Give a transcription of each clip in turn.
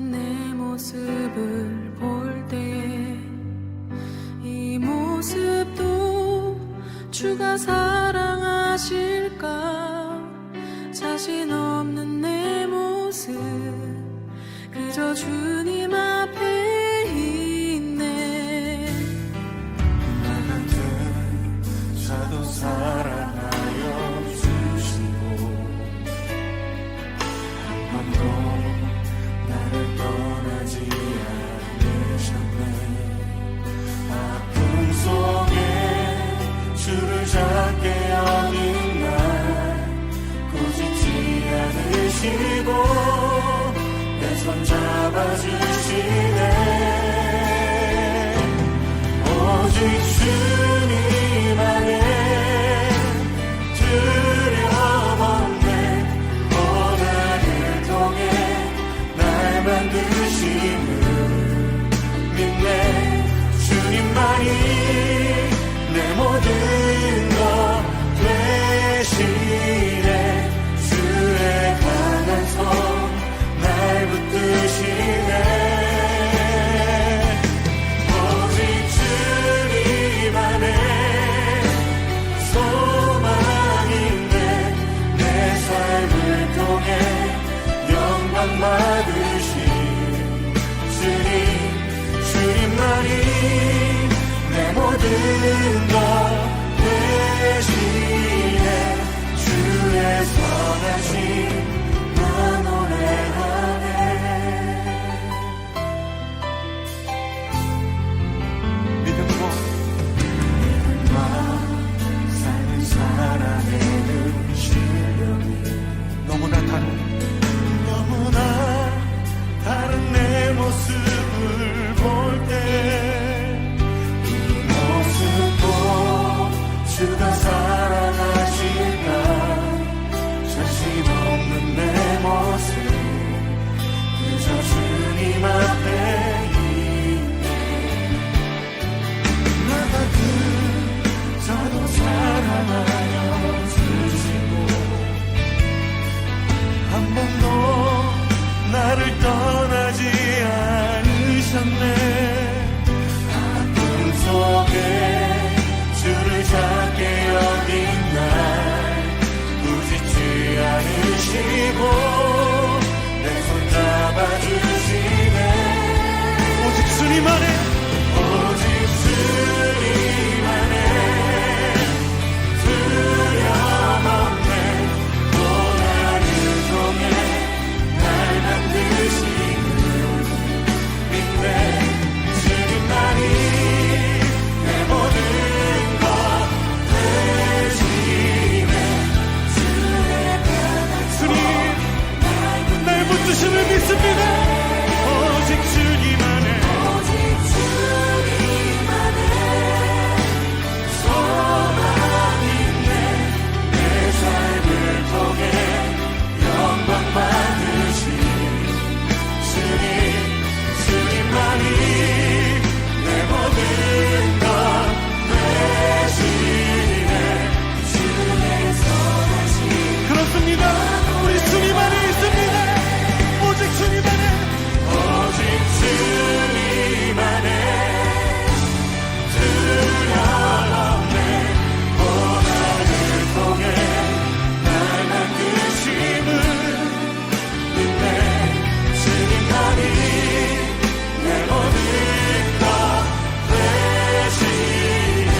없는 내 모습을 볼 때에 이 모습도 주가 사랑하실까? 자신 없는 내 모습 그저 주님 앞에 있네. 나 같은 자도 사랑하여 주시고 한 번도 나를 떠나지 않으셨네. 아픔 속에 주를 작게 여긴 날 꾸짖지 않으시고 내 손 잡아주시네. 오직 주님 안에 두려움 없네. 고난을 통해 날 만드심을 믿네. 주님만이 내 모든 것 되시네. 주의 강한 손 날 붙드시네. 오직 주님 안에 소망 있네. 내 삶을 통해 영광 받으신 주님, 주님만이 내 모든 것 되시네. 주의 선하심 나 노래하네. 믿음과 삶을 살아내는 실력이 너무나 다른 내 모습을 볼 때 이 모습도 주가 사랑하실까? 자신 없는 내 모습 그저 주님 앞에 있네. 나 같은 자도 사랑하여 주시고 한 번도 나를 떠나지 않으셨네. 아픔 속에 주를 작게 여긴 날 꾸짖지 않으시고 내 손 잡아주시네. 오직 주님 안에 오직 주님 안에 두려움 없네. 고난을 통해 날 만드심을 믿네. 주님만이 내 모든 것 되시네. 주님 날 붙드심을 믿습니다. 오직 주님 안에 소망 있네. 내 삶을 통해 영광 받으신 주님, 주님만이 내 모든 것 되시네. 주의 선하심 그렇습니다. 우리 주님 안에 있습니다. 오직 주님 안에 오직 주님 안에 두려움 없네. 고난을 통해 날 만드심을 믿네. 주님만이 내 모든 것 되시네.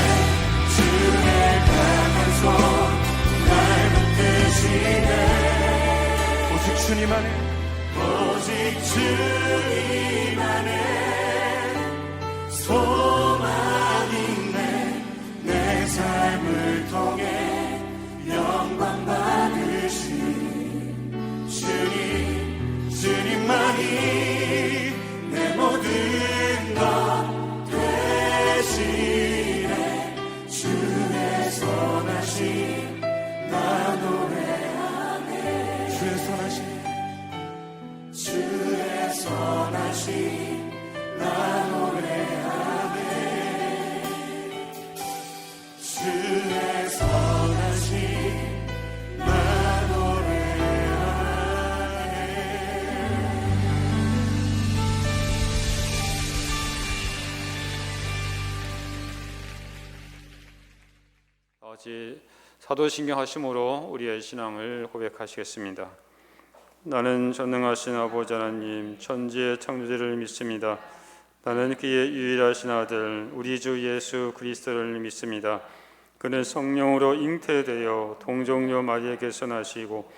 주의 강한 손 날 붙드시네. 오직 주님 안에 오직 주님 안에 소망 있네. 내 삶을 통해 영광 받으신 주님, 주님만이 내 모든 것 되시네. 주의 선하심 나 노래하네. 주의 선하심 주의 선하심 나 노래하네. 주의 선하심 나 노래하네. 아버지 사도신경 하심으로 우리의 신앙을 고백하시겠습니다. 나는 전능하신 아버지 하나님 천지의 창조주를 믿습니다. 나는 그의 유일하신 아들 우리 주 예수 그리스도를 믿습니다. 그는 성령으로 잉태되어 동정녀 마리에게서 나시고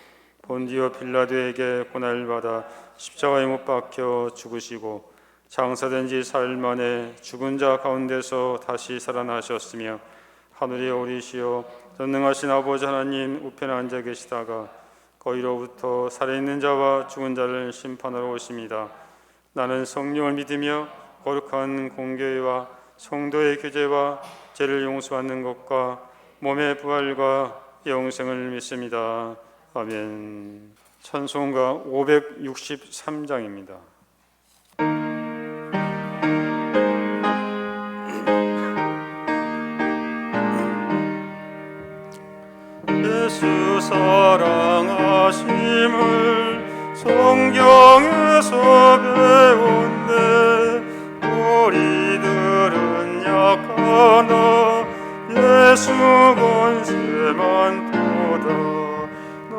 본디오 빌라도에게 고난을 받아 십자가에 못 박혀 죽으시고 장사된 지 사흘 만에 죽은 자 가운데서 다시 살아나셨으며 하늘에 오르시어 전능하신 아버지 하나님 우편에 앉아 계시다가 거기로부터 살아있는 자와 죽은 자를 심판하러 오십니다. 나는 성령을 믿으며 거룩한 공교회와 성도의 교제와 죄를 용서받는 것과 몸의 부활과 영생을 믿습니다. 아멘. 찬송가 563장입니다. 예수 사랑하심을 성경에서 배웠네. 우리들은 약하나 예수 권세만 보다.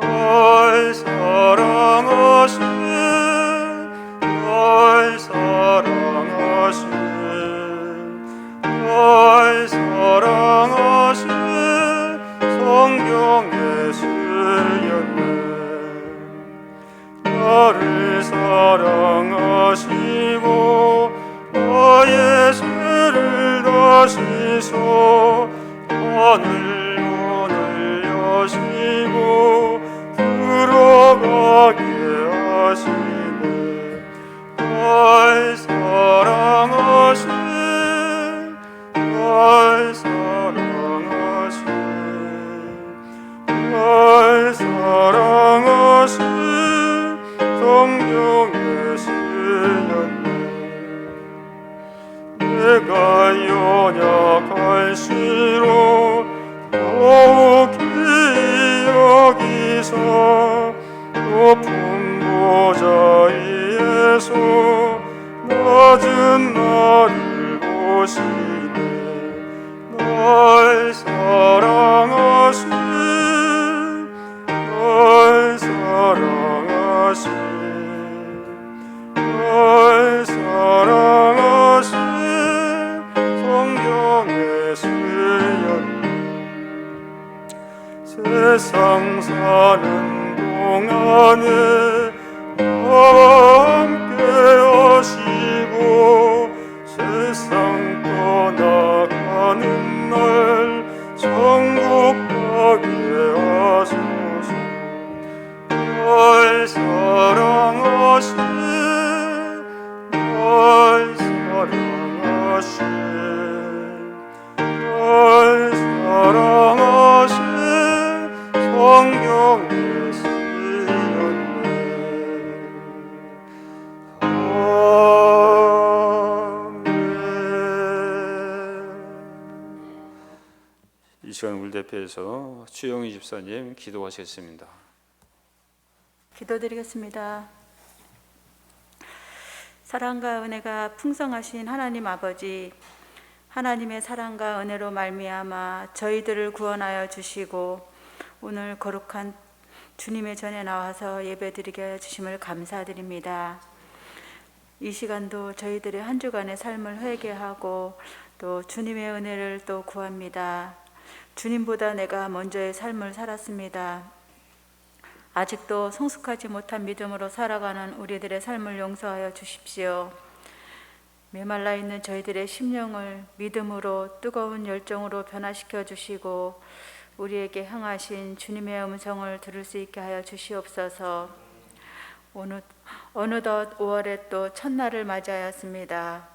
날 사랑하신 날 사랑하신 날 사랑하신 성경에 쓰였네. 나를 사랑하시고 나의 죄를 다시소 하늘 문을 여시고 들어가게 하시네. 날 사랑하신 날 사랑하신 날 사랑하신 성경에 쓰였네. 내가 연약할수록 더욱이 여기서 높은 보좌 위에서 낮은 나를 보시네. 날 사랑하신 날 사랑하신 날 사랑하신 성경에 쓰였네. 세상 사는 동안에 함께 하시고 세상 떠나가는 날 천국 가게 하소서. 날 사랑하신 날 사랑하신 날 사랑하신 성경에 쓰였네. 아멘. 이 시간 우리 대표에서 추영희 집사님 기도하시겠습니다. 기도드리겠습니다. 사랑과 은혜가 풍성하신 하나님 아버지, 하나님의 사랑과 은혜로 말미암아 저희들을 구원하여 주시고 오늘 거룩한 주님의 전에 나와서 예배드리게 하여 주심을 감사드립니다. 이 시간도 저희들의 한 주간의 삶을 회개하고 또 주님의 은혜를 또 구합니다. 주님보다 내가 먼저의 삶을 살았습니다. 아직도 성숙하지 못한 믿음으로 살아가는 우리들의 삶을 용서하여 주십시오. 메말라 있는 저희들의 심령을 믿음으로 뜨거운 열정으로 변화시켜 주시고 우리에게 향하신 주님의 음성을 들을 수 있게 하여 주시옵소서. 어느덧 5월에 또 첫날을 맞이하였습니다.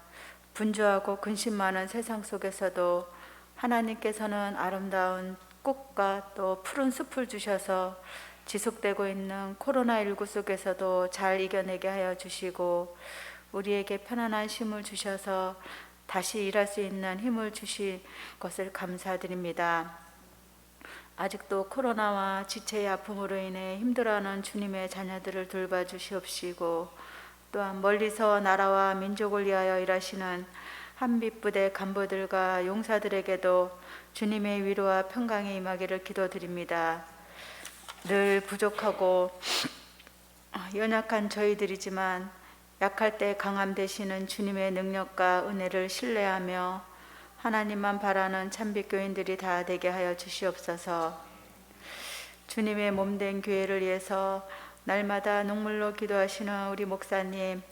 분주하고 근심 많은 세상 속에서도 하나님께서는 아름다운 꽃과 또 푸른 숲을 주셔서 지속되고 있는 코로나19 속에서도 잘 이겨내게 하여 주시고 우리에게 편안한 쉼을 주셔서 다시 일할 수 있는 힘을 주신 것을 감사드립니다. 아직도 코로나와 지체의 아픔으로 인해 힘들어하는 주님의 자녀들을 돌봐 주시옵시고 또한 멀리서 나라와 민족을 위하여 일하시는 한빛부대 간부들과 용사들에게도 주님의 위로와 평강이 임하기를 기도드립니다. 늘 부족하고 연약한 저희들이지만 약할 때 강함 되시는 주님의 능력과 은혜를 신뢰하며 하나님만 바라는 참빛 교인들이 다 되게 하여 주시옵소서. 주님의 몸된 교회를 위해서 날마다 눈물로 기도하시는 우리 목사님,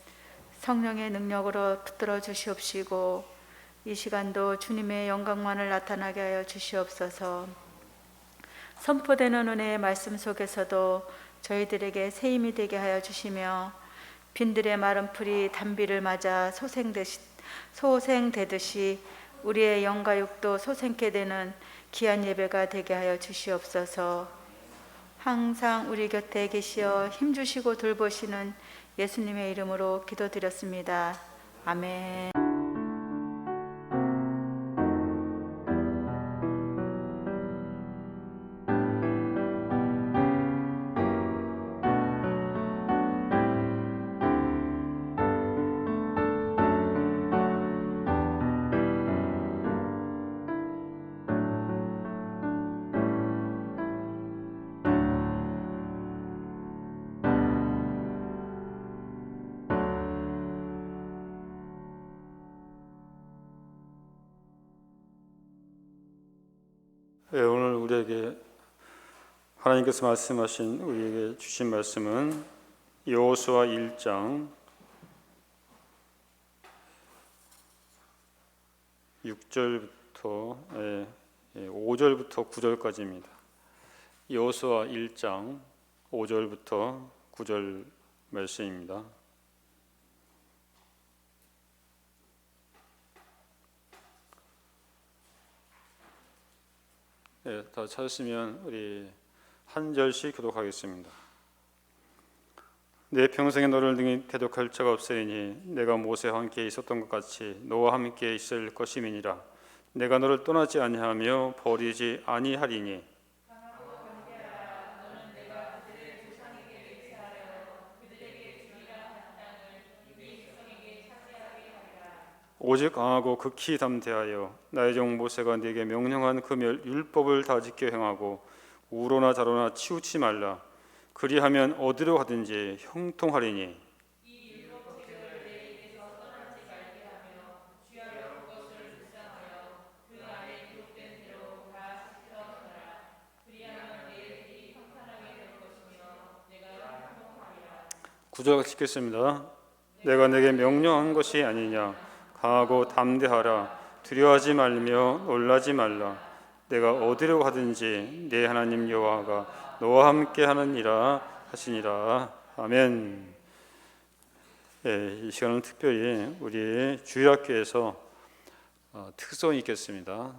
성령의 능력으로 붙들어 주시옵시고 이 시간도 주님의 영광만을 나타나게 하여 주시옵소서. 선포되는 은혜의 말씀 속에서도 저희들에게 새 힘이 되게 하여 주시며 빈들의 마른 풀이 단비를 맞아 소생되듯이 우리의 영과 육도 소생케 되는 귀한 예배가 되게 하여 주시옵소서. 항상 우리 곁에 계시어 힘주시고 돌보시는 예수님의 이름으로 기도드렸습니다. 아멘. 오늘 우리에게 하나님께서 말씀하신 우리에게 주신 말씀은 여호수아 1장 6절부터 5절부터 9절까지입니다. 여호수아 1장 5절부터 9절 말씀입니다. 다 찾으시면 우리 한 절씩 교독하겠습니다. 내 평생에 너를 능히 대적할 자가 없으리니 내가 모세와 함께 있었던 것 같이 너와 함께 있을 것임이니라. 내가 너를 떠나지 아니하며 버리지 아니하리니 오직 강하고 극히 담대하여 나의 종 모세가 네게 명령한 그 율법을 다 지켜 행하고 우로나 좌로나 치우치 말라. 그리하면 어디로 가든지 형통하리니 구절 같이 읽겠습니다. 내가 내게 명령한 것이 아니냐. 강하고 담대하라. 두려워하지 말며 놀라지 말라. 내가 어디로 가든지 내 하나님 여호와가 너와 함께 하느니라 하시니라. 아멘. 이 시간은 특별히 우리 주일학교에서 특성이 있겠습니다.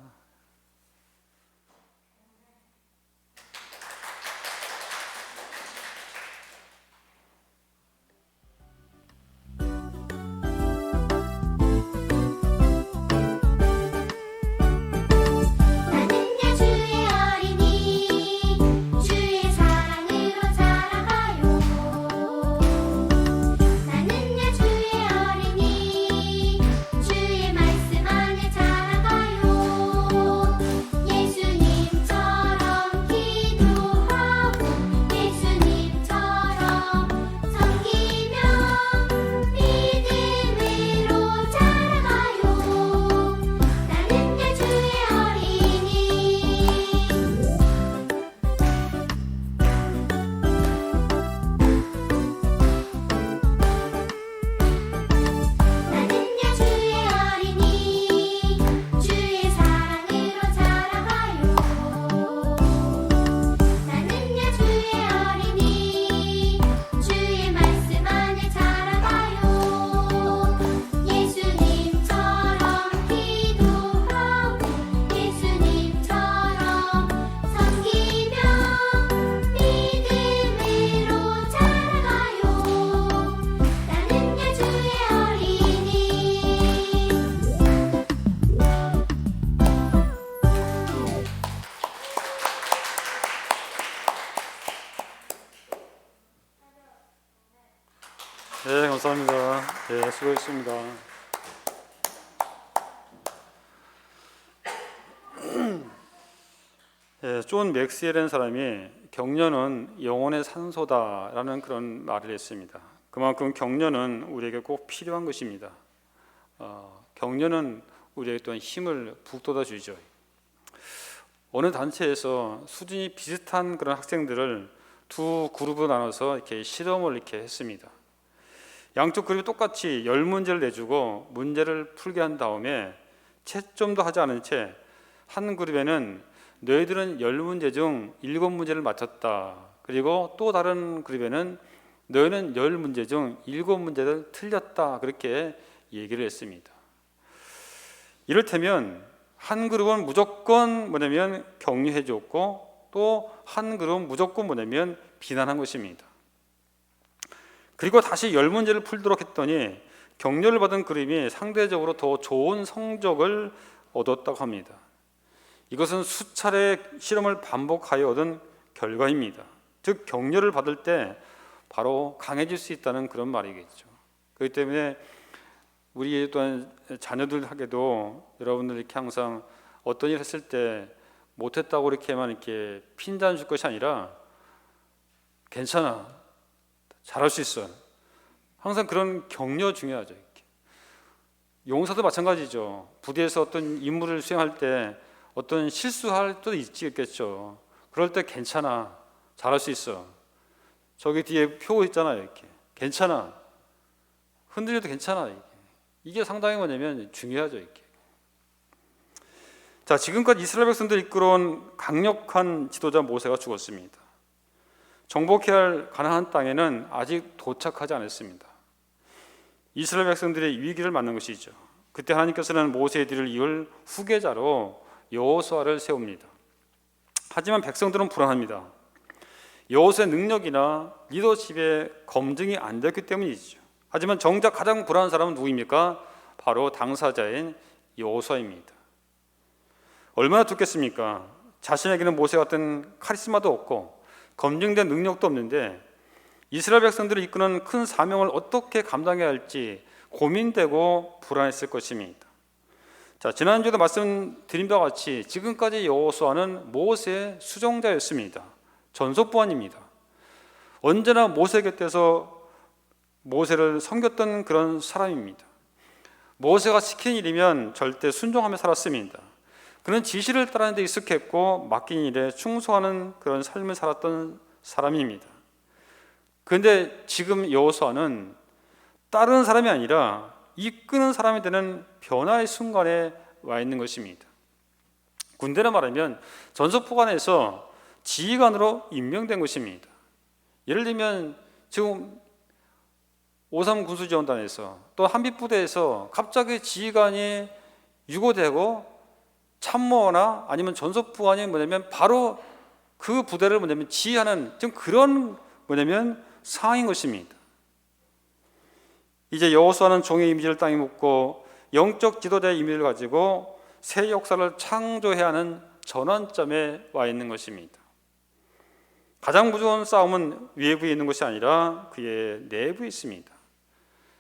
네, 감사합니다. 네, 수고했습니다. 존 맥스웰이라는 사람이 격려는 영혼의 산소다라는 그런 말을 했습니다. 그만큼 격려는 우리에게 꼭 필요한 것입니다. 격려는 우리에게 또한 힘을 북돋아 주죠. 어느 단체에서 수준이 비슷한 그런 학생들을 두 그룹으로 나눠서 이렇게 실험을 이렇게 했습니다. 양쪽 그룹이 똑같이 10문제를 내주고 문제를 풀게 한 다음에 채점도 하지 않은 채 한 그룹에는 너희들은 10문제 중 7문제를 맞췄다. 그리고 또 다른 그룹에는 너희는 10문제 중 7문제를 틀렸다. 그렇게 얘기를 했습니다. 이를테면 한 그룹은 무조건 뭐냐면 격려해 줬고 또 한 그룹은 무조건 뭐냐면 비난한 것입니다. 그리고 다시 10문제를 풀도록 했더니 격려를 받은 그룹이 상대적으로 더 좋은 성적을 얻었다고 합니다. 이것은 수차례 실험을 반복하여 얻은 결과입니다. 즉 격려를 받을 때 바로 강해질 수 있다는 그런 말이겠죠. 그렇기 때문에 우리 또한 자녀들에게도 여러분들 이렇게 항상 어떤 일 했을 때 못했다고 이렇게만 이렇게 핀잔 줄 것이 아니라 괜찮아, 잘할 수 있어. 항상 그런 격려 중요하죠. 이렇게. 용사도 마찬가지죠. 부대에서 어떤 임무를 수행할 때 어떤 실수할 때도 있겠죠. 그럴 때 괜찮아, 잘할 수 있어. 저기 뒤에 표 있잖아요. 이렇게 괜찮아, 흔들려도 괜찮아. 이게 상당히 뭐냐면 중요하죠. 이렇게. 자, 지금까지 이스라엘 백성들을 이끌어온 강력한 지도자 모세가 죽었습니다. 정복해야 할 가나안 땅에는 아직 도착하지 않았습니다. 이스라엘 백성들의 위기를 맞는 것이죠. 그때 하나님께서는 모세의 뒤를 이을 후계자로 여호수아를 세웁니다. 하지만 백성들은 불안합니다. 여호수아의 능력이나 리더십의 검증이 안 됐기 때문이죠. 하지만 정작 가장 불안한 사람은 누구입니까? 바로 당사자인 여호수아입니다. 얼마나 좋겠습니까? 자신에게는 모세 같은 카리스마도 없고 검증된 능력도 없는데 이스라엘 백성들을 이끄는 큰 사명을 어떻게 감당해야 할지 고민되고 불안했을 것입니다. 자, 지난주에도 말씀드린 바와 같이 지금까지 여호수아는 모세의 수종자였습니다. 전속보안입니다. 언제나 모세 곁에서 모세를 섬겼던 그런 사람입니다. 모세가 시킨 일이면 절대 순종하며 살았습니다. 그는 지시를 따르는 데 익숙했고 맡긴 일에 충성하는 그런 삶을 살았던 사람입니다. 그런데 지금 여호수아는 따르는 사람이 아니라 이끄는 사람이 되는 변화의 순간에 와 있는 것입니다. 군대로 말하면 전속보관에서 지휘관으로 임명된 것입니다. 예를 들면 지금 5.3 군수지원단에서 또 한빛부대에서 갑자기 지휘관이 유고되고 참모나 아니면 전속부관이 뭐냐면 바로 그 부대를 뭐냐면 지휘하는 지금 그런 뭐냐면 상황인 것입니다. 이제 여호수아는 종의 이미지를 땅에 묻고 영적 지도자의 이미지를 가지고 새 역사를 창조해야 하는 전환점에 와 있는 것입니다. 가장 무서운 싸움은 외부에 있는 것이 아니라 그의 내부에 있습니다.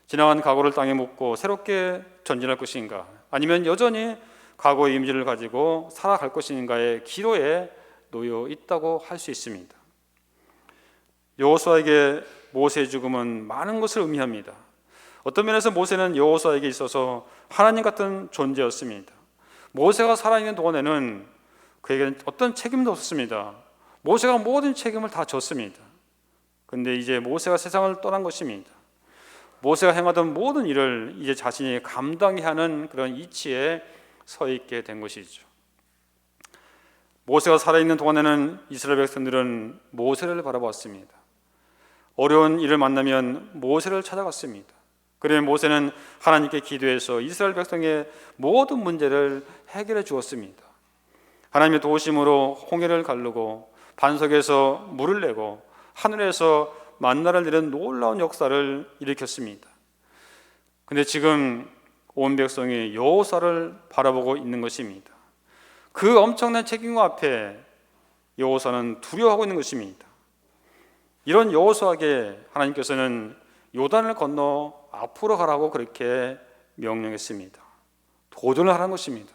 지나간 과거를 땅에 묻고 새롭게 전진할 것인가, 아니면 여전히 과거의 이미지를 가지고 살아갈 것인가의 기로에 놓여 있다고 할 수 있습니다. 여호수아에게 모세의 죽음은 많은 것을 의미합니다. 어떤 면에서 모세는 여호수아에게 있어서 하나님 같은 존재였습니다. 모세가 살아있는 동안에는 그에게는 어떤 책임도 없었습니다. 모세가 모든 책임을 다 졌습니다. 그런데 이제 모세가 세상을 떠난 것입니다. 모세가 행하던 모든 일을 이제 자신이 감당해야 하는 그런 이치에 서 있게 된 것이죠. 모세가 살아있는 동안에는 이스라엘 백성들은 모세를 바라봤습니다. 어려운 일을 만나면 모세를 찾아갔습니다. 그래 모세는 하나님께 기도해서 이스라엘 백성의 모든 문제를 해결해 주었습니다. 하나님의 도우심으로 홍해를 가르고 반석에서 물을 내고 하늘에서 만나를 내리는 놀라운 역사를 일으켰습니다. 그런데 지금 온 백성이 여호수아를 바라보고 있는 것입니다. 그 엄청난 책임과 앞에 여호수아는 두려워하고 있는 것입니다. 이런 여호수아에게 하나님께서는 요단을 건너 앞으로 가라고 그렇게 명령했습니다. 도전을 하라는 것입니다.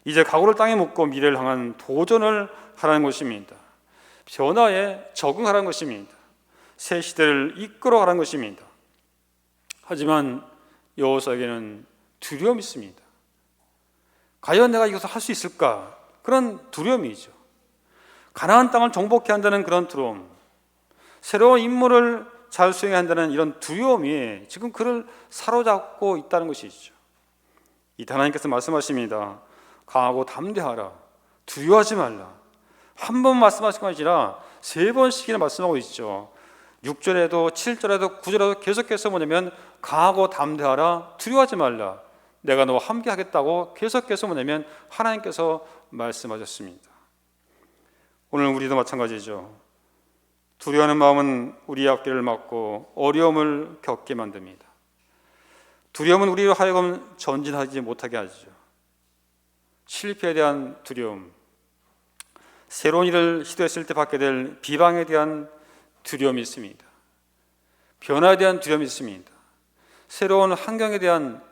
이제 각오를 땅에 묻고 미래를 향한 도전을 하라는 것입니다. 변화에 적응하라는 것입니다. 새 시대를 이끌어가라는 것입니다. 하지만 여호수아에게는 두려움이 있습니다. 과연 내가 이것을 할 수 있을까? 그런 두려움이죠. 가나안 땅을 정복해야 한다는 그런 두려움, 새로운 임무를 잘 수행해야 한다는 이런 두려움이 지금 그를 사로잡고 있다는 것이죠. 이 하나님께서 말씀하십니다. 강하고 담대하라. 두려워하지 말라. 한 번 말씀하신 것이 아니라 3번씩이나 말씀하고 있죠. 6절에도 7절에도 9절에도 계속해서 뭐냐면 강하고 담대하라. 두려워하지 말라. 내가 너와 함께 하겠다고 계속해서 뭐냐면 하나님께서 말씀하셨습니다. 오늘 우리도 마찬가지죠. 두려워하는 마음은 우리의 앞길을 막고 어려움을 겪게 만듭니다. 두려움은 우리로 하여금 전진하지 못하게 하죠. 실패에 대한 두려움, 새로운 일을 시도했을 때 받게 될 비방에 대한 두려움이 있습니다. 변화에 대한 두려움이 있습니다. 새로운 환경에 대한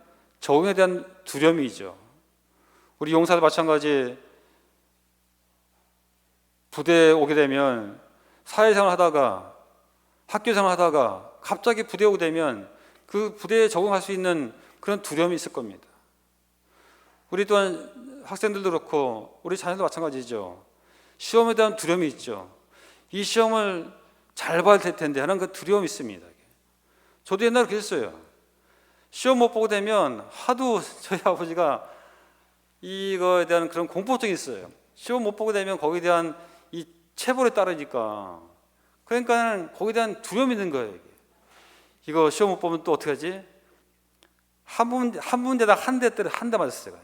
적응에 대한 두려움이죠. 우리 용사도 마찬가지. 부대에 오게 되면 사회생활 하다가 학교생활 하다가 갑자기 부대에 오게 되면 그 부대에 적응할 수 있는 그런 두려움이 있을 겁니다. 우리 또한 학생들도 그렇고 우리 자녀도 마찬가지죠. 시험에 대한 두려움이 있죠. 이 시험을 잘 봐야 될 텐데 하는 그 두려움이 있습니다. 저도 옛날에 그랬어요. 시험 못 보게 되면 하도 저희 아버지가 이거에 대한 그런 공포증이 있어요. 시험 못 보게 되면 거기에 대한 이 체벌에 따르니까, 그러니까 거기에 대한 두려움이 있는 거예요. 이거 시험 못 보면 또 어떻게 하지? 한 문제당 한 대 때려 한 대 맞았어요.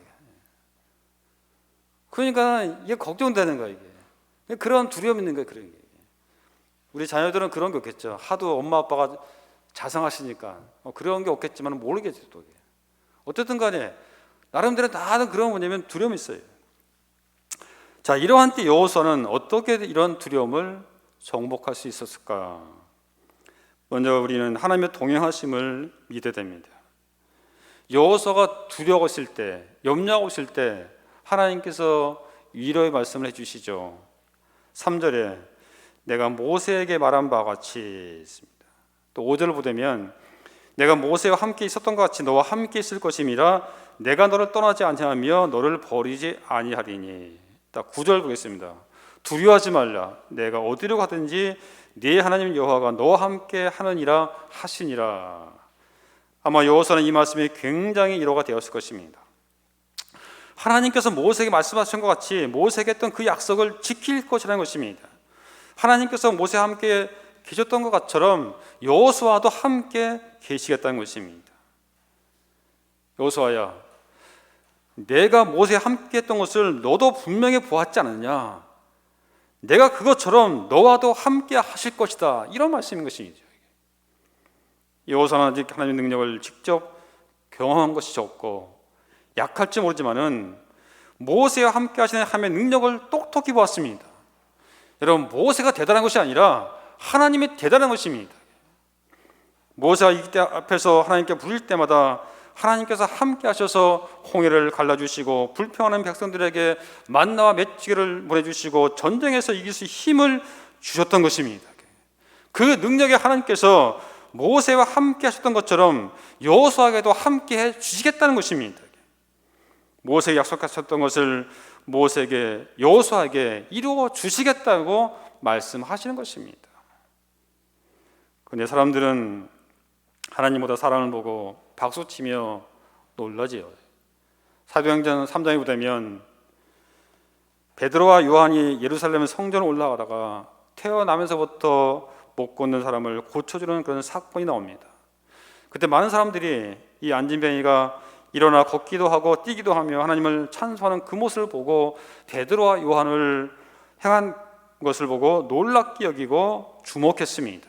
그러니까 이게 걱정되는 거예요. 이게 그런 두려움이 있는 거예요. 그런 게. 우리 자녀들은 그런 게 없겠죠. 하도 엄마 아빠가 자상하시니까 그런 게 없겠지만 모르겠죠. 또 어쨌든 간에 나름대로 다들 그런 뭐냐면 두려움이 있어요. 자, 이러한 때 여호수아는 어떻게 이런 두려움을 정복할 수 있었을까? 먼저 우리는 하나님의 동행하심을 믿어야 됩니다. 여호수아가 두려워하실 때, 염려하고 있을 때 하나님께서 위로의 말씀을 해주시죠. 3절에 내가 모세에게 말한 바와 같이 있습니다. 또 5절을 보면 내가 모세와 함께 있었던 것 같이 너와 함께 있을 것임이라 내가 너를 떠나지 아니하며 너를 버리지 아니하리니. 딱 9절 보겠습니다. 두려워하지 말라. 내가 어디로 가든지 네 하나님 여호와가 너와 함께 하느니라 하시니라. 아마 여호수아는 이 말씀이 굉장히 위로가 되었을 것입니다. 하나님께서 모세에게 말씀하신 것 같이 모세에게 했던 그 약속을 지킬 것이라는 것입니다. 하나님께서 모세와 함께 계셨던 것처럼 여호수아도 함께 계시겠다는 것입니다. 여호수아야, 내가 모세와 함께 했던 것을 너도 분명히 보았지 않느냐? 내가 그것처럼 너와도 함께 하실 것이다. 이런 말씀인 것이죠. 여호수아는 아직 하나님의 능력을 직접 경험한 것이 적고 약할지 모르지만은 모세와 함께 하시는 하나님의 능력을 똑똑히 보았습니다. 여러분, 모세가 대단한 것이 아니라 하나님이 대단한 것입니다. 모세가 이 때 앞에서 하나님께 부를 때마다 하나님께서 함께 하셔서 홍해를 갈라주시고 불평하는 백성들에게 만나와 맺지기를 보내주시고 전쟁에서 이길 수 힘을 주셨던 것입니다. 그 능력에 하나님께서 모세와 함께 하셨던 것처럼 여호수아에게도 함께 해 주시겠다는 것입니다. 모세에게 약속하셨던 것을 모세에게, 여호수아에게 이루어 주시겠다고 말씀하시는 것입니다. 그런데 사람들은 하나님보다 사람을 보고 박수치며 놀라지요. 사도행전 3장에 보면 베드로와 요한이 예루살렘 성전에 올라가다가 태어나면서부터 못 걷는 사람을 고쳐주는 그런 사건이 나옵니다. 그때 많은 사람들이 이 안진뱅이가 일어나 걷기도 하고 뛰기도 하며 하나님을 찬송하는 그 모습을 보고 베드로와 요한을 행한 것을 보고 놀랍게 여기고 주목했습니다.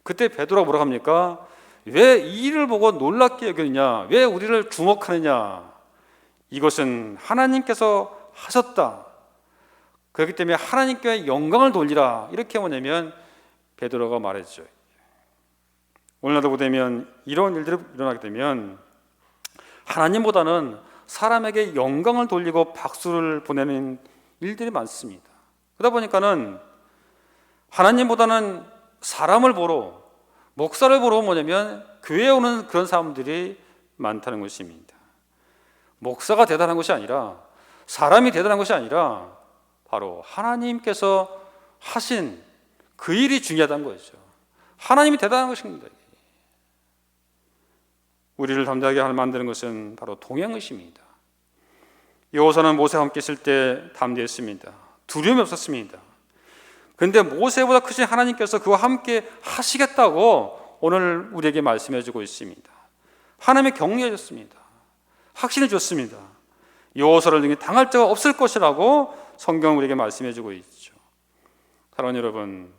그때 베드로가 뭐라고 합니까? 왜 이 일을 보고 놀랍게 여기느냐? 왜 우리를 주목하느냐? 이것은 하나님께서 하셨다. 그렇기 때문에 하나님께 영광을 돌리라. 이렇게 뭐냐면 베드로가 말했죠. 오늘날도 보면 이런 일들이 일어나게 되면 하나님보다는 사람에게 영광을 돌리고 박수를 보내는 일들이 많습니다. 그러다 보니까는 하나님보다는 사람을 보러, 목사를 보러 뭐냐면 교회에 오는 그런 사람들이 많다는 것입니다. 목사가 대단한 것이 아니라, 사람이 대단한 것이 아니라 바로 하나님께서 하신 그 일이 중요하다는 거죠. 하나님이 대단한 것입니다. 우리를 담대하게 만드는 것은 바로 동행한 것입니다. 여호수아는 모세와 함께 있을 때 담대했습니다. 두려움이 없었습니다. 그런데 모세보다 크신 하나님께서 그와 함께 하시겠다고 오늘 우리에게 말씀해 주고 있습니다. 하나님이 격려해 줬습니다. 확신을 줬습니다. 여호수아를 등에 당할 자가 없을 것이라고 성경은 우리에게 말씀해 주고 있죠. 사랑하는 여러분,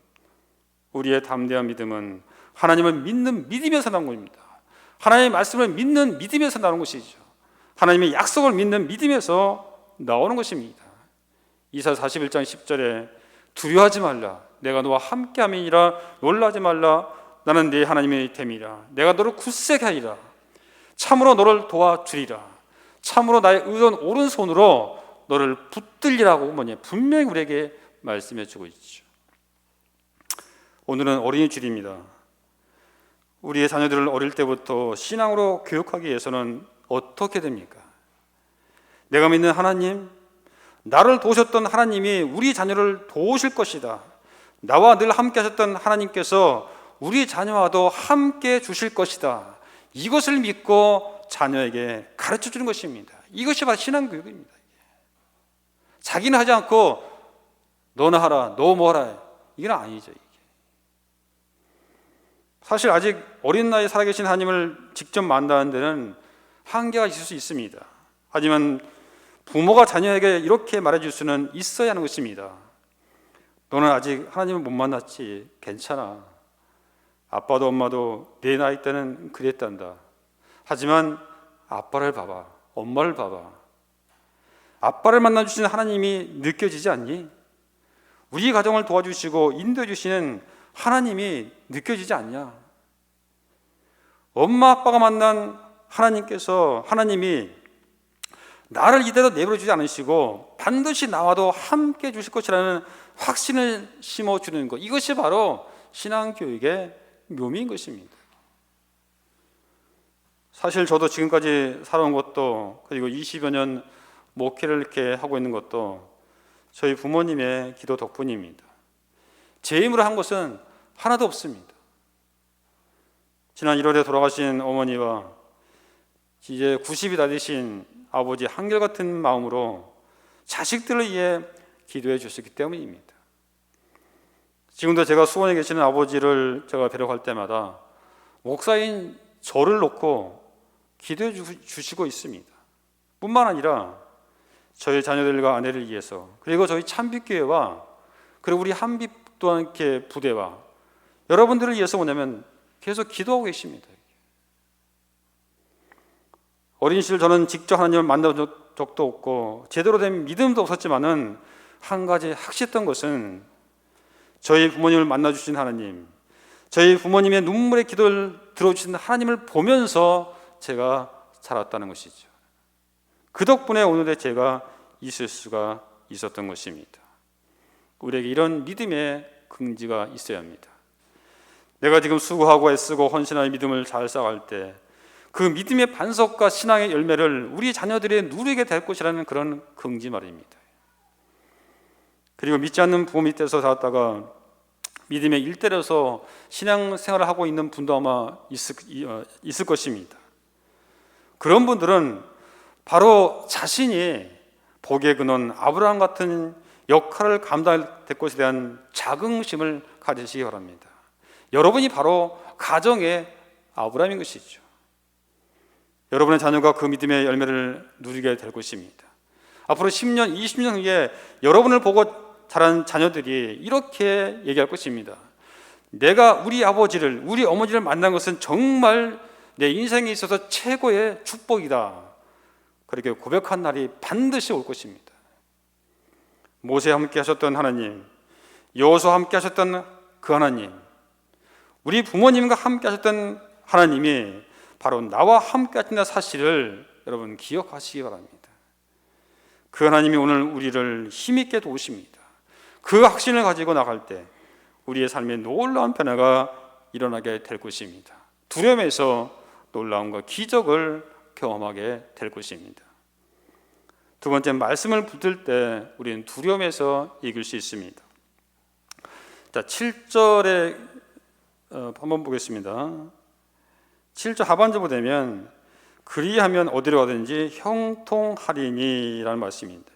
우리의 담대한 믿음은 하나님을 믿는 믿음에서 나온 겁니다. 하나님의 말씀을 믿는 믿음에서 나오는 것이죠. 하나님의 약속을 믿는 믿음에서 나오는 것입니다. 이사 41장 10절에 두려워하지 말라, 내가 너와 함께함이니라, 놀라지 말라, 나는 네 하나님의 됨이라, 내가 너를 굳세게 하리라, 참으로 너를 도와주리라, 참으로 나의 의로운 오른손으로 너를 붙들리라고 분명히 우리에게 말씀해 주고 있죠. 오늘은 어린이 주일입니다. 우리의 자녀들을 어릴 때부터 신앙으로 교육하기 위해서는 어떻게 됩니까? 내가 믿는 하나님, 나를 도우셨던 하나님이 우리 자녀를 도우실 것이다. 나와 늘 함께 하셨던 하나님께서 우리 자녀와도 함께 주실 것이다. 이것을 믿고 자녀에게 가르쳐 주는 것입니다. 이것이 바로 신앙교육입니다. 자기는 하지 않고 너나 하라, 너 뭐하라, 이건 아니죠. 이게. 사실 아직 어린 나이에 살아계신 하나님을 직접 만나는 데는 한계가 있을 수 있습니다. 하지만 부모가 자녀에게 이렇게 말해줄 수는 있어야 하는 것입니다. 너는 아직 하나님을 못 만났지, 괜찮아. 아빠도 엄마도 내 나이 때는 그랬단다. 하지만 아빠를 봐봐, 엄마를 봐봐. 아빠를 만나주시는 하나님이 느껴지지 않니? 우리 가정을 도와주시고 인도해 주시는 하나님이 느껴지지 않냐? 엄마 아빠가 만난 하나님이 나를 이대로 내버려 주지 않으시고 반드시 나와도 함께 해 주실 것이라는 확신을 심어주는 것, 이것이 바로 신앙교육의 묘미인 것입니다. 사실 저도 지금까지 살아온 것도, 그리고 20여 년 목회를 이렇게 하고 있는 것도 저희 부모님의 기도 덕분입니다. 제 힘으로 한 것은 하나도 없습니다. 지난 1월에 돌아가신 어머니와 이제 90이 다 되신 아버지 한결같은 마음으로 자식들을 위해 기도해 주셨기 때문입니다. 지금도 제가 수원에 계시는 아버지를 제가 뵈러 때마다 목사인 저를 놓고 기도해 주시고 있습니다. 뿐만 아니라 저희 자녀들과 아내를 위해서, 그리고 저희 참빛교회와 그리고 우리 한빛 또한 이렇게 부대와 여러분들을 위해서 뭐냐면 계속 기도하고 계십니다. 어린 시절 저는 직접 하나님을 만난 적도 없고 제대로 된 믿음도 없었지만은 한 가지 확실했던 것은 저희 부모님을 만나주신 하나님, 저희 부모님의 눈물의 기도를 들어주신 하나님을 보면서 제가 자랐다는 것이죠. 그 덕분에 오늘의 제가 있을 수가 있었던 것입니다. 우리에게 이런 믿음의 긍지가 있어야 합니다. 내가 지금 수고하고 애쓰고 헌신하는 믿음을 잘 쌓아갈 때 그 믿음의 반석과 신앙의 열매를 우리 자녀들이 누리게 될 것이라는 그런 긍지 말입니다. 그리고 믿지 않는 부모 밑에서 자랐다가 믿음의 일대로서 신앙생활을 하고 있는 분도 아마 있을 것입니다. 그런 분들은 바로 자신이 복의 근원 아브라함 같은 역할을 감당할 것에 대한 자긍심을 가지시기 바랍니다. 여러분이 바로 가정의 아브라함인 것이죠. 여러분의 자녀가 그 믿음의 열매를 누리게 될 것입니다. 앞으로 10년, 20년 후에 여러분을 보고 자란 자녀들이 이렇게 얘기할 것입니다. 내가 우리 아버지를, 우리 어머니를 만난 것은 정말 내 인생에 있어서 최고의 축복이다. 그렇게 고백한 날이 반드시 올 것입니다. 모세와 함께 하셨던 하나님, 여호수아와 함께 하셨던 그 하나님, 우리 부모님과 함께 하셨던 하나님이 바로 나와 함께 하신다는 사실을 여러분 기억하시기 바랍니다. 그 하나님이 오늘 우리를 힘있게 도우십니다. 그 확신을 가지고 나갈 때 우리의 삶에 놀라운 변화가 일어나게 될 것입니다. 두려움에서 놀라움과 기적을 경험하게 될 것입니다. 두 번째, 말씀을 붙들 때 우리는 두려움에서 이길 수 있습니다. 자, 7절에 한번 보겠습니다. 7절 하반절 보면 그리하면 어디로 가든지 형통하리니 라는 말씀입니다.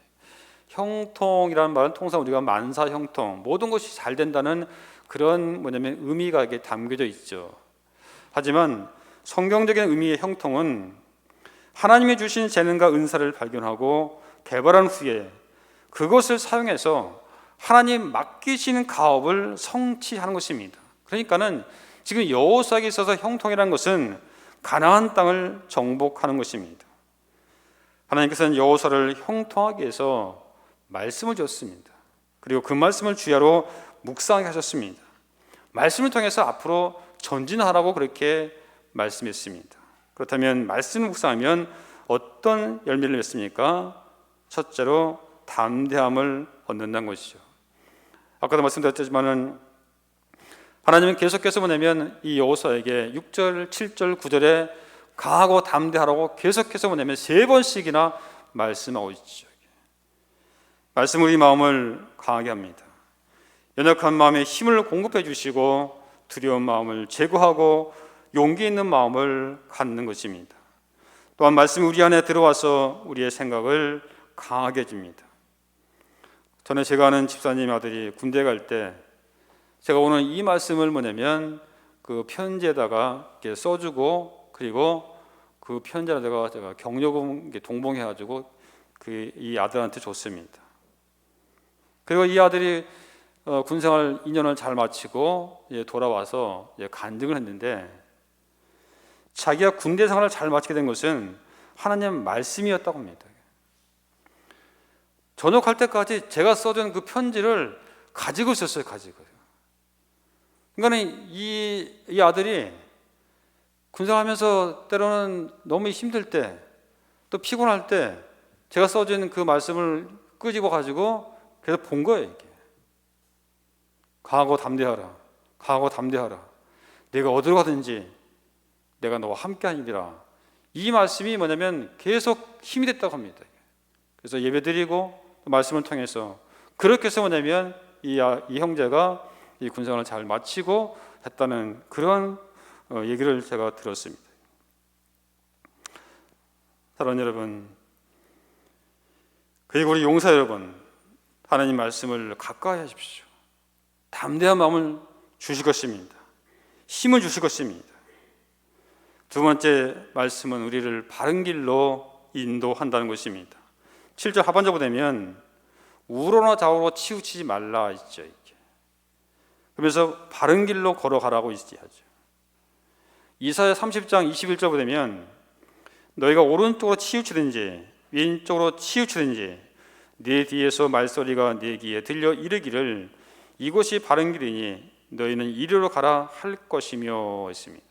형통이라는 말은 통상 우리가 만사 형통, 모든 것이 잘 된다는 그런 의미가 이게 담겨져 있죠. 하지만 성경적인 의미의 형통은 하나님이 주신 재능과 은사를 발견하고 개발한 후에 그것을 사용해서 하나님 맡기시는 가업을 성취하는 것입니다. 그러니까는 지금 여호수아에게 있어서 형통이라는 것은 가나안 땅을 정복하는 것입니다. 하나님께서는 여호수아를 형통하기 위해서 말씀을 줬습니다. 그리고 그 말씀을 주야로 묵상하게 하셨습니다. 말씀을 통해서 앞으로 전진하라고 그렇게 말씀했습니다. 그렇다면 말씀을 묵상하면 어떤 열매를 맺습니까? 첫째로 담대함을 얻는다는 것이죠. 아까도 말씀드렸지만은 하나님은 계속해서 보내면 이 여호수아에게 6절, 7절, 9절에 강하고 담대하라고 계속해서 보내면 3번씩이나 말씀하고 있죠. 말씀 우리 마음을 강하게 합니다. 연약한 마음에 힘을 공급해 주시고 두려운 마음을 제거하고 용기 있는 마음을 갖는 것입니다. 또한 말씀이 우리 안에 들어와서 우리의 생각을 강하게 해줍니다. 전에 제가 아는 집사님 아들이 군대 갈 때 제가 오늘 이 말씀을 뭐냐면 그 편지에다가 이렇게 써주고 그리고 그 편지에다가 제가 경력금 동봉해가지고 이 아들한테 줬습니다. 그리고 이 아들이 군생활 2년을 잘 마치고 돌아와서 간증을 했는데 자기가 군대 생활을 잘 마치게 된 것은 하나님 말씀이었다고 합니다. 전역할 때까지 제가 써준 그 편지를 가지고 있었어요. 그러니까 이 아들이 군생하면서 때로는 너무 힘들 때 또 피곤할 때 제가 써준 그 말씀을 끄집어 가지고 그래서 본 거예요. 이게. 강하고 담대하라. 내가 어디로 가든지 내가 너와 함께하니라. 이 말씀이 뭐냐면 계속 힘이 됐다고 합니다. 그래서 예배드리고 말씀을 통해서 그렇게 해서 뭐냐면 이 형제가 이 군생활을 잘 마치고 했다는 그런 얘기를 제가 들었습니다. 사랑하는 여러분, 그리고 우리 용사 여러분, 하나님 말씀을 가까이 하십시오. 담대한 마음을 주실 것입니다. 힘을 주실 것입니다. 두 번째 말씀은 우리를 바른 길로 인도한다는 것입니다. 7절 하반절 보면 우로나 좌우로 치우치지 말라 있죠. 이렇게. 그러면서 바른 길로 걸어가라고 있지 하죠. 이사야 30장 21절 보면 너희가 오른쪽으로 치우치든지 왼쪽으로 치우치든지 네 뒤에서 말소리가 네 귀에 들려 이르기를 이곳이 바른 길이니 너희는 이리로 가라 할 것이며 있습니다.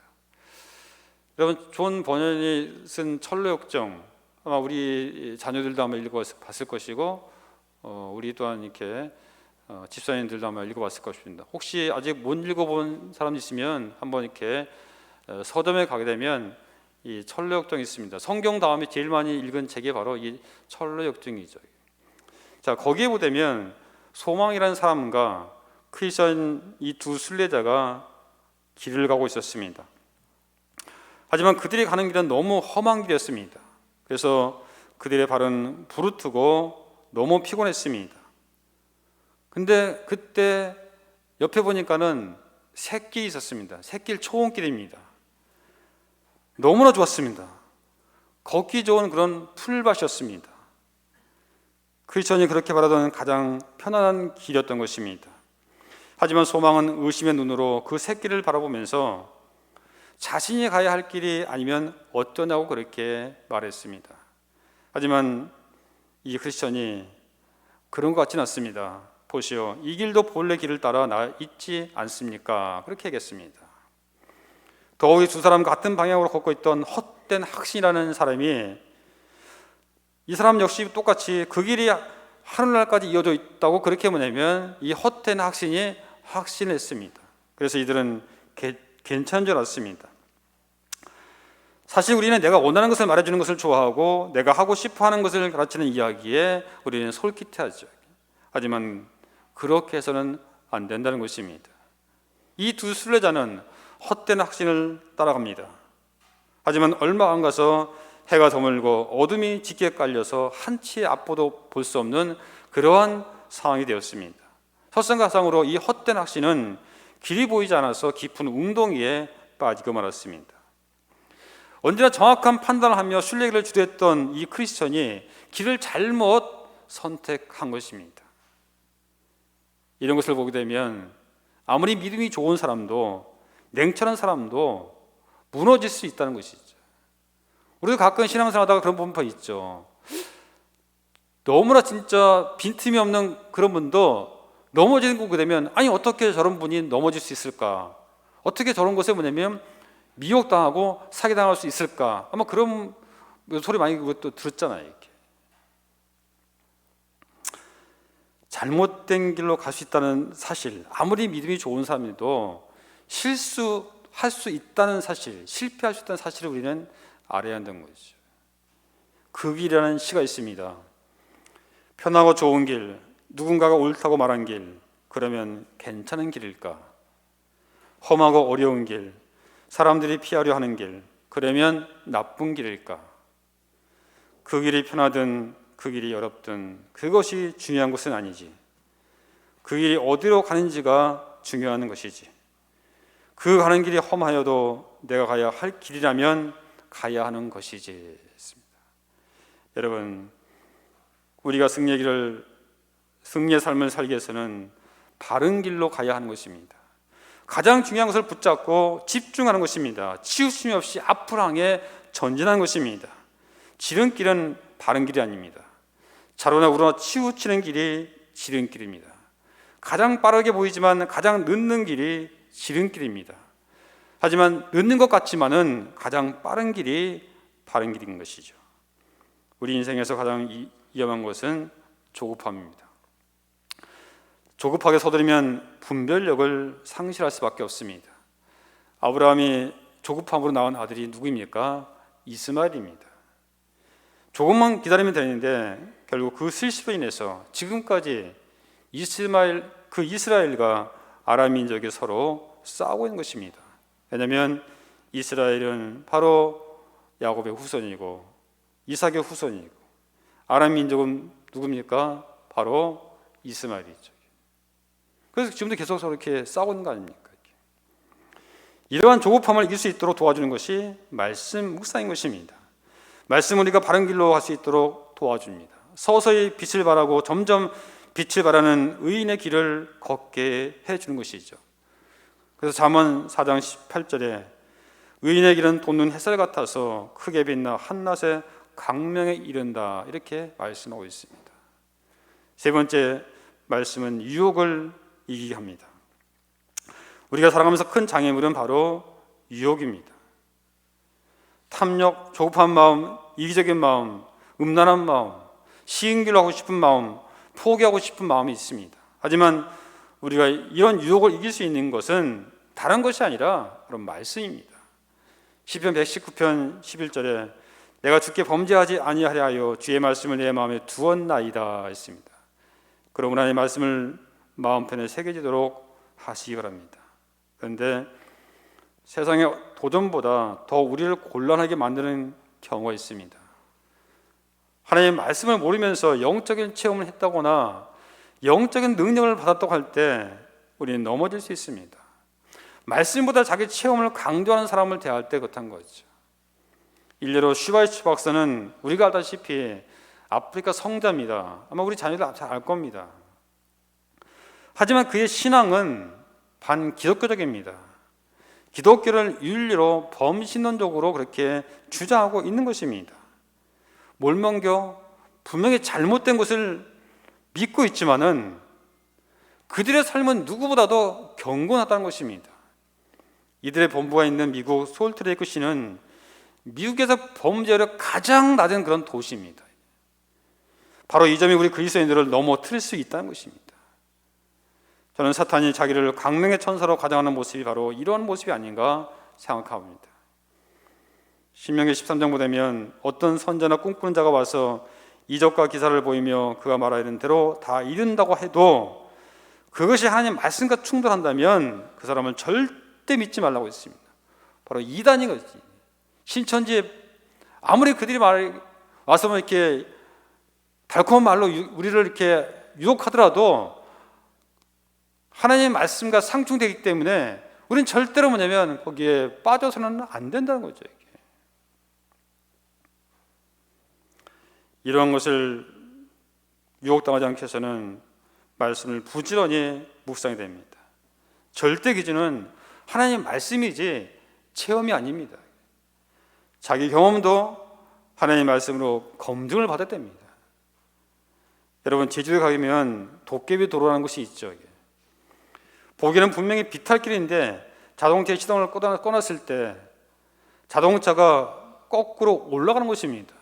여러분, 존 버년이 쓴 철로역정 아마 우리 자녀들도 아마 읽어봤을 것이고 우리 또한 이렇게 집사님들도 아마 읽어봤을 것입니다. 혹시 아직 못 읽어본 사람 있으면 한번 이렇게 서점에 가게 되면 이 철로역정이 있습니다. 성경 다음에 제일 많이 읽은 책이 바로 이 철로역정이죠. 자, 거기에 보면 소망이라는 사람과 크리스천 이 두 순례자가 길을 가고 있었습니다. 하지만 그들이 가는 길은 너무 험한 길이었습니다. 그래서 그들의 발은 부르트고 너무 피곤했습니다. 근데 그때 옆에 보니까는 샛길이 있었습니다. 샛길 초원길입니다. 너무나 좋았습니다. 걷기 좋은 그런 풀밭이었습니다. 크리스천이 그렇게 바라던 가장 편안한 길이었던 것입니다. 하지만 소망은 의심의 눈으로 그 샛길을 바라보면서 자신이 가야 할 길이 아니면 어떠냐고 그렇게 말했습니다. 하지만 이 크리스천이 그런 것 같지는 않습니다. 보시오, 이 길도 본래 길을 따라 나 있지 않습니까? 그렇게 얘기했습니다. 더욱이 두 사람 같은 방향으로 걷고 있던 헛된 학신이라는 사람이 이 사람 역시 똑같이 그 길이 하늘날까지 이어져 있다고 그렇게 보내면 이 헛된 확신이 확신했습니다. 그래서 이들은 괜찮은 줄 알았습니다. 사실 우리는 내가 원하는 것을 말해주는 것을 좋아하고 내가 하고 싶어 하는 것을 가르치는 이야기에 우리는 솔깃해하죠. 하지만 그렇게 해서는 안 된다는 것입니다. 이 두 순례자는 헛된 확신을 따라갑니다. 하지만 얼마 안 가서 해가 저물고 어둠이 짙게 깔려서 한치의 앞보도 볼 수 없는 그러한 상황이 되었습니다. 설상가상으로 이 헛된 확신은 길이 보이지 않아서 깊은 웅덩이에 빠지고 말았습니다. 언제나 정확한 판단을 하며 순례길을 주도했던 이 크리스천이 길을 잘못 선택한 것입니다. 이런 것을 보게 되면 아무리 믿음이 좋은 사람도, 냉철한 사람도 무너질 수 있다는 것이죠. 우리도 가끔 신앙생활하다가 그런 분파 있죠. 너무나 진짜 빈틈이 없는 그런 분도 넘어지는 거 보게 되면, 아니 어떻게 저런 분이 넘어질 수 있을까? 어떻게 저런 것에 뭐냐면 미혹당하고 사기당할 수 있을까? 아마 그런 소리 많이 그것도 들었잖아요. 이렇게. 잘못된 길로 갈 수 있다는 사실, 아무리 믿음이 좋은 사람이도 실수할 수 있다는 사실, 실패할 수 있다는 사실을 우리는 알아야 한다는 거죠. 그 길이라는 시가 있습니다. 편하고 좋은 길, 누군가가 옳다고 말한 길, 그러면 괜찮은 길일까? 험하고 어려운 길, 사람들이 피하려 하는 길, 그러면 나쁜 길일까? 그 길이 편하든 그 길이 어렵든 그것이 중요한 것은 아니지. 그 길이 어디로 가는지가 중요한 것이지. 그 가는 길이 험하여도 내가 가야 할 길이라면 가야 하는 것이지. 여러분, 우리가 승리의 삶을 살기 위해서는 바른 길로 가야 하는 것입니다. 가장 중요한 것을 붙잡고 집중하는 것입니다. 치우침이 없이 앞을 향해 전진하는 것입니다. 지름길은 바른 길이 아닙니다. 좌로나 우로나 치우치는 길이 지름길입니다. 가장 빠르게 보이지만 가장 늦는 길이 지름길입니다. 하지만 늦는 것 같지만은 가장 빠른 길이 바른 길인 것이죠. 우리 인생에서 가장 위험한 것은 조급함입니다. 조급하게 서두르면 분별력을 상실할 수밖에 없습니다. 아브라함이 조급함으로 낳은 아들이 누구입니까? 이스마엘입니다. 조금만 기다리면 되는데 결국 그 실수로 인해서 지금까지 이스라엘과 아람 민족이 서로 싸우고 있는 것입니다. 왜냐하면 이스라엘은 바로 야곱의 후손이고 이삭의 후손이고 아람 민족은 누굽니까? 바로 이스마엘이죠. 그래서 지금도 계속 서로 이렇게 싸우고 있는 거 아닙니까? 이러한 조급함을 이길 수 있도록 도와주는 것이 말씀 묵상인 것입니다. 말씀 우리가 바른 길로 갈 수 있도록 도와줍니다. 서서히 빛을 발하고 점점 빛을 발하는 의인의 길을 걷게 해주는 것이죠. 그래서 잠언 4장 18절에 의인의 길은 돋는 햇살 같아서 크게 빛나 한낮에 광명에 이른다, 이렇게 말씀하고 있습니다. 세 번째 말씀은 유혹을 이기게 합니다. 우리가 살아가면서 큰 장애물은 바로 유혹입니다. 탐욕, 조급한 마음, 이기적인 마음, 음란한 마음, 쉬운 길로 하고 싶은 마음, 포기하고 싶은 마음이 있습니다. 하지만 우리가 이런 유혹을 이길 수 있는 것은 다른 것이 아니라 그런 말씀입니다. 시편 119편 11절에 내가 주께 범죄하지 아니하려 하여 주의 말씀을 내 마음에 두었나이다 했습니다. 그러므로 하나님의 말씀을 마음편에 새겨지도록 하시기 바랍니다. 그런데 세상의 도전보다 더 우리를 곤란하게 만드는 경우가 있습니다. 하나님의 말씀을 모르면서 영적인 체험을 했다거나 영적인 능력을 받았다고 할 때 우리는 넘어질 수 있습니다. 말씀보다 자기 체험을 강조하는 사람을 대할 때 그렇다는 거죠. 일례로 슈바이츠 박사는 우리가 알다시피 아프리카 성자입니다. 아마 우리 자녀들 잘 알 겁니다. 하지만 그의 신앙은 반기독교적입니다. 기독교를 윤리로 범신론적으로 그렇게 주장하고 있는 것입니다. 몰몬교, 분명히 잘못된 것을 믿고 있지만은 그들의 삶은 누구보다도 경건하다는 것입니다. 이들의 본부가 있는 미국 솔트레이크시는 미국에서 범죄율이 가장 낮은 그런 도시입니다. 바로 이 점이 우리 그리스도인들을 넘어뜨릴 수 있다는 것입니다. 저는 사탄이 자기를 강명의 천사로 가장하는 모습이 바로 이러한 모습이 아닌가 생각합니다. 신명기 13장 보면 어떤 선자나 꿈꾸는 자가 와서 이적과 기사를 보이며 그가 말하는 대로 다 이룬다고 해도 그것이 하나님 말씀과 충돌한다면 그 사람은 절대 믿지 말라고 했습니다. 바로 이단인 거지. 신천지에 아무리 그들이 와서 이렇게 달콤한 말로 우리를 이렇게 유혹하더라도 하나님의 말씀과 상충되기 때문에 우리는 절대로 뭐냐면 거기에 빠져서는 안 된다는 거죠. 이게. 이러한 것을 유혹당하지 않기 위해서는 말씀을 부지런히 묵상해야 됩니다. 절대 기준은 하나님의 말씀이지 체험이 아닙니다. 자기 경험도 하나님의 말씀으로 검증을 받아야 됩니다. 여러분, 제주도에 가면 도깨비 도로라는 곳이 있죠. 이게. 보기에는 분명히 비탈길인데 자동차에 시동을 꺼놨을 때 자동차가 거꾸로 올라가는 것입니다.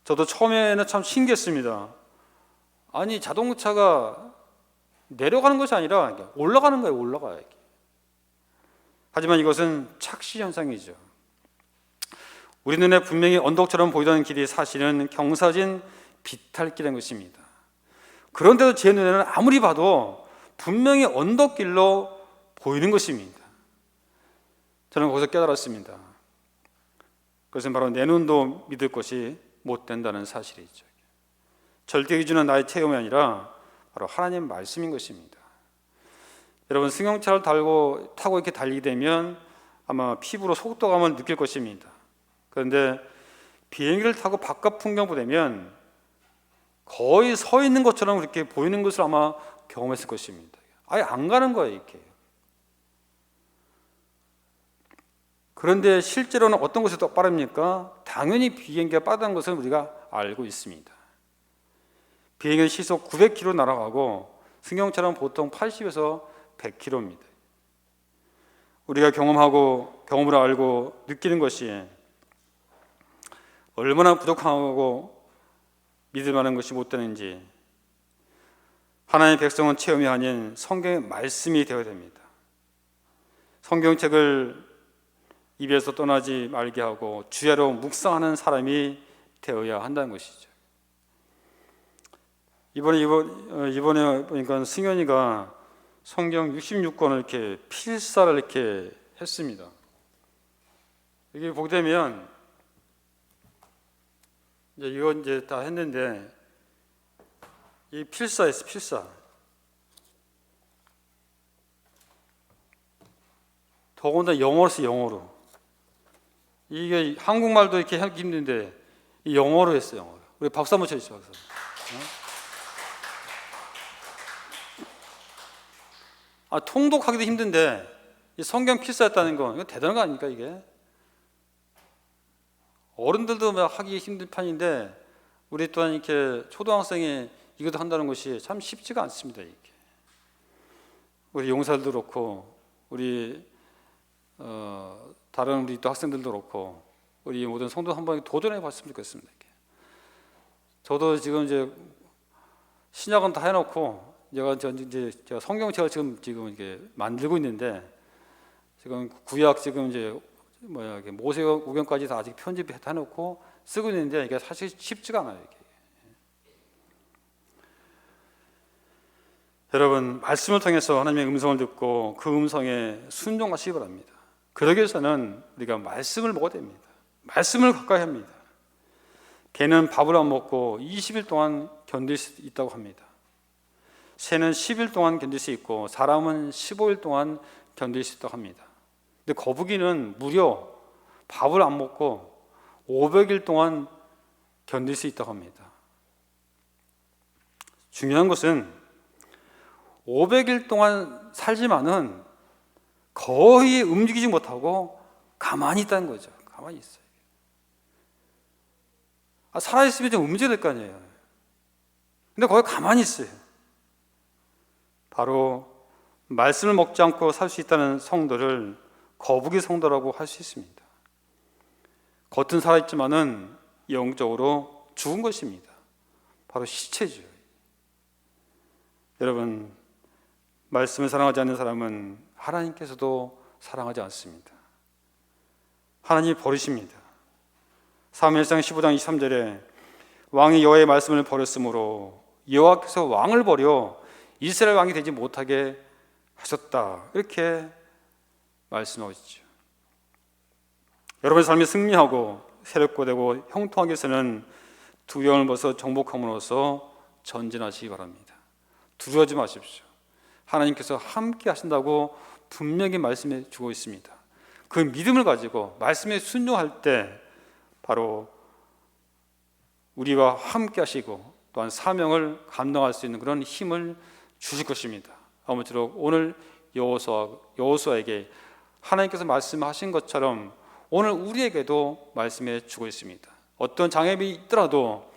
저도 처음에는 참 신기했습니다. 아니, 자동차가 내려가는 것이 아니라 올라가는 거예요. 올라가요. 하지만 이것은 착시 현상이죠. 우리 눈에 분명히 언덕처럼 보이던 길이 사실은 경사진 비탈길인 것입니다. 그런데도 제 눈에는 아무리 봐도 분명히 언덕길로 보이는 것입니다. 저는 거기서 깨달았습니다. 그것은 바로 내 눈도 믿을 것이 못 된다는 사실이죠. 절대 기준은 나의 체험이 아니라 바로 하나님 말씀인 것입니다. 여러분, 승용차를 타고 이렇게 달리게 되면 아마 피부로 속도감을 느낄 것입니다. 그런데 비행기를 타고 바깥 풍경 보면 거의 서 있는 것처럼 그렇게 보이는 것을 아마 경험했을 것입니다. 아예 안 가는 거예요, 이렇게. 그런데 실제로는 어떤 것이 더 빠릅니까? 당연히 비행기가 빠르다는 것을 우리가 알고 있습니다. 비행기는 시속 900km 날아가고 승용차는 보통 80에서 100km입니다. 우리가 경험으로 알고 느끼는 것이 얼마나 부족하고 믿을 만한 것이 못 되는지 하나님의 백성은 체험이 아닌 성경의 말씀이 되어야 됩니다. 성경책을 입에서 떠나지 말게 하고 주야로 묵상하는 사람이 되어야 한다는 것이죠. 이번에 보니까 승현이가 성경 66권을 이렇게 필사를 이렇게 했습니다. 이게 보게 되면 이건 이제 다 했는데 이 필사였어, 필사. 더군다나 영어로 써, 영어로. 이게 한국말도 이렇게 하기 힘든데 이 영어로 했어요, 영어로. 우리 박수 한번 쳐주시죠, 박수. 통독하기도 힘든데 이 성경 필사했다는 건 이거 대단한 거 아닙니까, 이게? 어른들도 막 하기 힘든 판인데 우리 또한 이렇게 초등학생이 이것도 한다는 것이 참 쉽지가 않습니다. 이게. 우리 용사들도 그렇고 우리 다른 우리 또 학생들도 그렇고 우리 모든 성도 한번 도전해 봤으면 좋겠습니다. 이게. 저도 지금 이제 신약은 다 해놓고 제가 성경책을 지금 이게 만들고 있는데 지금 구약 지금 이제 모세오경까지 다 아직 편집해놓고 쓰고 있는데 이게 사실 쉽지가 않아요. 이게. 여러분, 말씀을 통해서 하나님의 음성을 듣고 그 음성에 순종하시기 바랍니다. 그러기 위해서는 우리가 말씀을 먹어야 됩니다. 말씀을 가까이 합니다. 개는 밥을 안 먹고 20일 동안 견딜 수 있다고 합니다. 새는 10일 동안 견딜 수 있고 사람은 15일 동안 견딜 수 있다고 합니다. 근데 거북이는 무려 밥을 안 먹고 500일 동안 견딜 수 있다고 합니다. 중요한 것은 500일 동안 살지만은 거의 움직이지 못하고 가만히 있다는 거죠. 가만히 있어요. 살아있으면 좀 움직여야 될 거 아니에요. 근데 거기 가만히 있어요. 바로 말씀을 먹지 않고 살 수 있다는 성도를 거북이 성도라고 할 수 있습니다. 겉은 살아있지만은 영적으로 죽은 것입니다. 바로 시체죠. 여러분, 말씀을 사랑하지 않는 사람은 하나님께서도 사랑하지 않습니다. 하나님이 버리십니다. 사무엘상 15장 23절에 왕이 여호와의 말씀을 버렸으므로 여호와께서 왕을 버려 이스라엘 왕이 되지 못하게 하셨다, 이렇게 말씀하고 있죠. 여러분의 삶이 승리하고 새롭고 되고 형통하게 해서는 두려움을 벗어 정복함으로써 전진하시기 바랍니다. 두려워하지 마십시오. 하나님께서 함께 하신다고 분명히 말씀해 주고 있습니다. 그 믿음을 가지고 말씀에 순종할 때 바로 우리와 함께 하시고 또한 사명을 감당할 수 있는 그런 힘을 주실 것입니다. 아무쪼록 오늘 여호수아에게 하나님께서 말씀하신 것처럼 오늘 우리에게도 말씀해 주고 있습니다. 어떤 장애물이 있더라도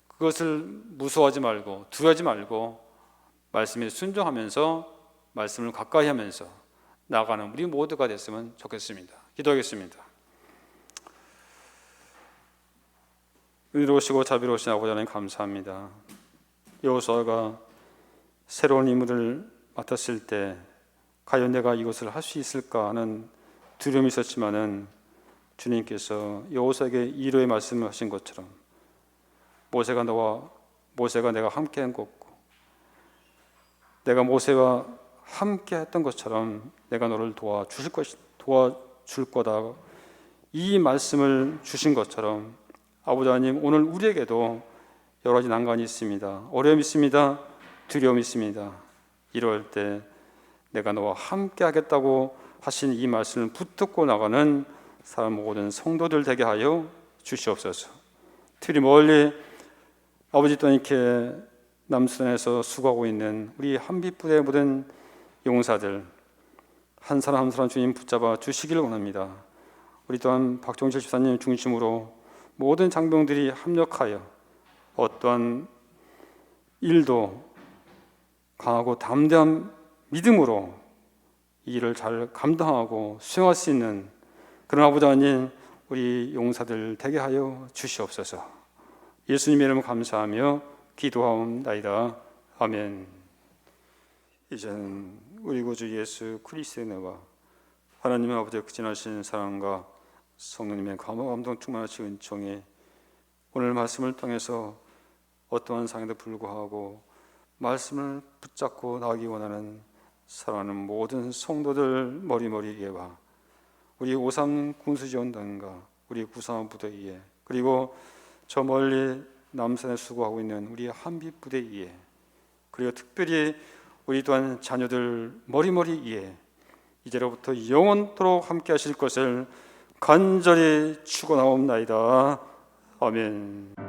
그것을 무서워하지 말고 두려워하지 말고 말씀에 순종하면서 말씀을 가까이 하면서 나아가는 우리 모두가 됐으면 좋겠습니다. 기도하겠습니다. 은혜로우시고 자비로우신 아버지 하나님 감사합니다. 여호수아가 새로운 임무를 맡았을 때 과연 내가 이것을 할 수 있을까 하는 두려움이 있었지만은 주님께서 여호수아에게 이로의 말씀을 하신 것처럼 모세가 내가 함께한 것고 내가 모세와 함께 했던 것처럼 내가 너를 도와줄 거다, 이 말씀을 주신 것처럼 아버지 하나님, 오늘 우리에게도 여러 가지 난관이 있습니다. 어려움이 있습니다. 두려움이 있습니다. 이럴 때 내가 너와 함께 하겠다고 하신 이 말씀을 붙들고 나가는 사람 모든 성도들 되게 하여 주시옵소서. 특히 멀리 아버지 또한 이렇게 남수단에서 수고하고 있는 우리 한빛부대 모든 용사들 한 사람 한 사람 주님 붙잡아 주시기를 원합니다. 우리 또한 박종실 집사님 중심으로 모든 장병들이 합력하여 어떠한 일도 강하고 담대한 믿음으로 이 일을 잘 감당하고 수행할 수 있는 그런 아버지 하나님, 우리 용사들 되게 하여 주시옵소서. 예수님의 이름을 감사하며 기도하옵나이다. 아멘. 이제는 우리 구주 예수 그리스도의 은혜와 하나님의 아버지의 그 지나신 사랑과 성령님의 감동 충만하신 은총이 오늘 말씀을 통해서 어떠한 상황에도 불구하고 말씀을 붙잡고 나가기 원하는 사랑하는 모든 성도들 머리머리에와 우리 53 군수지원단과 우리 93 부대 위에 그리고 저 멀리 남산에 수고하고 있는 우리 한빛 부대 위에 그리고 특별히 우리 또한 자녀들 머리머리 위에 이제로부터 영원토록 함께 하실 것을 간절히 축원하옵나이다. 아멘.